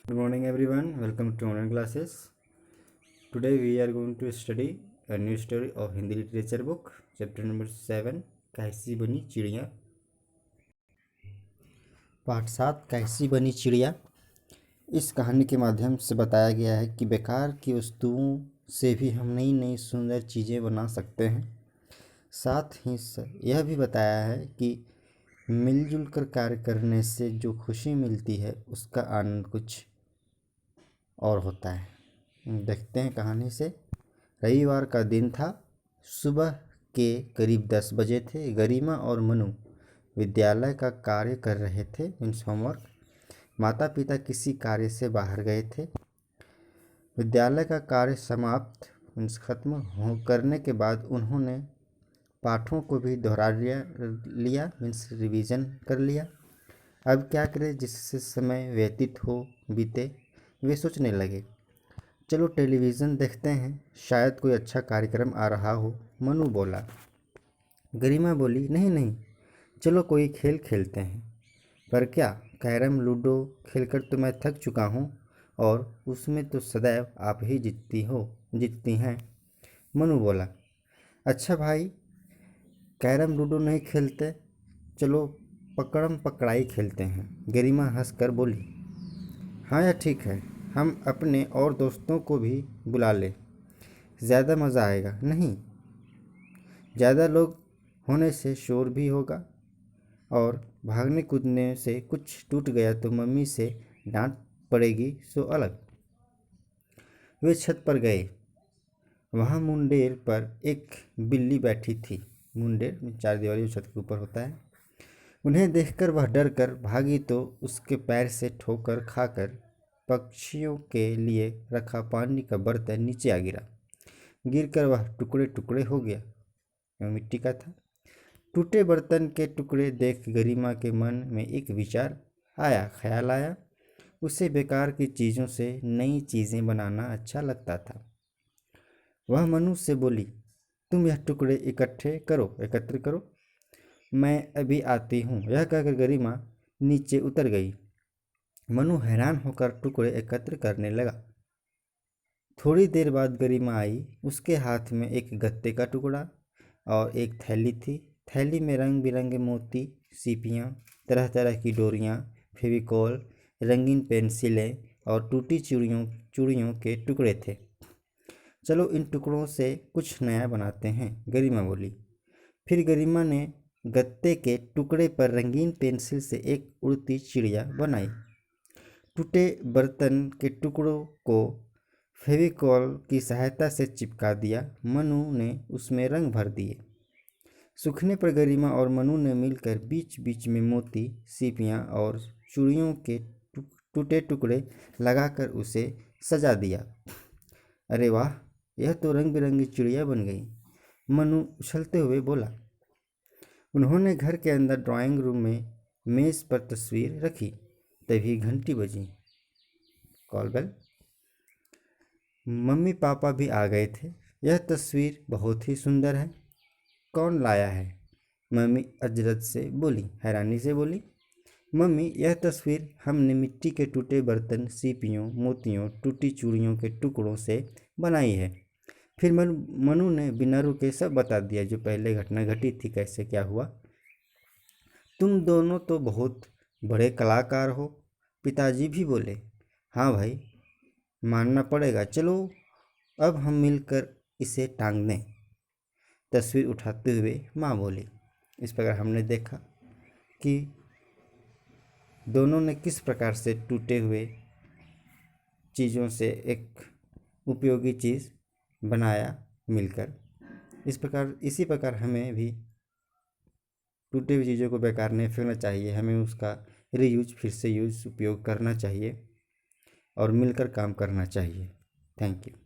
Good morning everyone, welcome to online classes. Today we are going to study a new story of Hindi literature book, chapter number 7, कैसी बनी चिड़िया। पाठ 7, कैसी बनी चिड़िया। इस कहानी के माध्यम से बताया गया है कि बेकार की वस्तुओं से भी हम नई नई सुंदर चीज़ें बना सकते हैं। साथ ही यह भी बताया है कि मिलजुल कर कार्य करने से जो खुशी मिलती है उसका आनंद कुछ और होता है। देखते हैं कहानी से। रविवार का दिन था। सुबह के करीब 10 बजे थे। गरिमा और मनु विद्यालय का कार्य कर रहे थे, मीन्स होमवर्क। माता पिता किसी कार्य से बाहर गए थे। विद्यालय का कार्य समाप्त मीन्स खत्म करने के बाद उन्होंने पाठों को भी दोहरा लिया मीन्स रिवीजन कर लिया। अब क्या करें जिससे समय व्यतीत हो बीते, वे सोचने लगे। चलो टेलीविज़न देखते हैं, शायद कोई अच्छा कार्यक्रम आ रहा हो, मनु बोला। गरिमा बोली, नहीं नहीं, चलो कोई खेल खेलते हैं। पर क्या? कैरम लूडो खेलकर तो मैं थक चुका हूँ और उसमें तो सदैव आप ही जीतती हैं, मनु बोला। अच्छा भाई, कैरम लूडो नहीं खेलते, चलो पकड़म पकड़ाई खेलते हैं, गरिमा हंसकर बोली। हाँ यह ठीक है, हम अपने और दोस्तों को भी बुला लें, ज़्यादा मज़ा आएगा। नहीं, ज़्यादा लोग होने से शोर भी होगा और भागने कूदने से कुछ टूट गया तो मम्मी से डांट पड़ेगी, सो अलग। वे छत पर गए। वहाँ मुंडेर पर एक बिल्ली बैठी थी। मुंडेर 4 दीवारी छत के ऊपर होता है। उन्हें देखकर वह डर कर भागी तो उसके पैर से ठोकर खाकर पक्षियों के लिए रखा पानी का बर्तन नीचे आ गिरा। गिरकर वह टुकड़े टुकड़े हो गया। वह मिट्टी का था। टूटे बर्तन के टुकड़े देख गरिमा के मन में एक ख्याल आया। उसे बेकार की चीज़ों से नई चीज़ें बनाना अच्छा लगता था। वह मनु से बोली, तुम यह टुकड़े एकत्र करो, मैं अभी आती हूँ। यह कहकर गरिमा नीचे उतर गई। मनु हैरान होकर टुकड़े एकत्र करने लगा। थोड़ी देर बाद गरिमा आई। उसके हाथ में एक गत्ते का टुकड़ा और एक थैली थी। थैली में रंग बिरंगे मोती, सीपियाँ, तरह तरह की डोरियाँ, फेविकोल, रंगीन पेंसिलें और टूटी चूड़ियों के टुकड़े थे। चलो इन टुकड़ों से कुछ नया बनाते हैं, गरिमा बोली। फिर गरिमा ने गत्ते के टुकड़े पर रंगीन पेंसिल से एक उड़ती चिड़िया बनाई। टूटे बर्तन के टुकड़ों को फेविकॉल की सहायता से चिपका दिया। मनु ने उसमें रंग भर दिए। सूखने पर गरिमा और मनु ने मिलकर बीच बीच में मोती, सीपियाँ और चूड़ियों के टूटे टुकड़े लगाकर उसे सजा दिया। अरे वाह, यह तो रंग बिरंगी चिड़िया बन गई, मनु उछलते हुए बोला। उन्होंने घर के अंदर ड्राइंग रूम में मेज़ पर तस्वीर रखी। तभी घंटी बजी। Call bell. मम्मी पापा भी आ गए थे। यह तस्वीर बहुत ही सुंदर है, कौन लाया है? मम्मी अजरत से बोली, हैरानी से बोली। मम्मी, यह तस्वीर हमने मिट्टी के टूटे बर्तन, सीपियों, मोतियों, टूटी चूड़ियों के टुकड़ों से बनाई है। फिर मनु ने बिना रुके सब बता दिया, जो पहले घटना घटी थी, कैसे क्या हुआ। तुम दोनों तो बहुत बड़े कलाकार हो, पिताजी भी बोले। हाँ भाई, मानना पड़ेगा, चलो अब हम मिलकर इसे टांग दें, तस्वीर उठाते हुए माँ बोली। इस प्रकार हमने देखा कि दोनों ने किस प्रकार से टूटे हुए चीज़ों से एक उपयोगी चीज़ बनाया मिलकर। इसी प्रकार हमें भी टूटे हुई चीज़ों को बेकार नहीं फेंकना चाहिए, हमें उसका रीयूज, फिर से यूज, उपयोग करना चाहिए और मिलकर काम करना चाहिए। Thank you.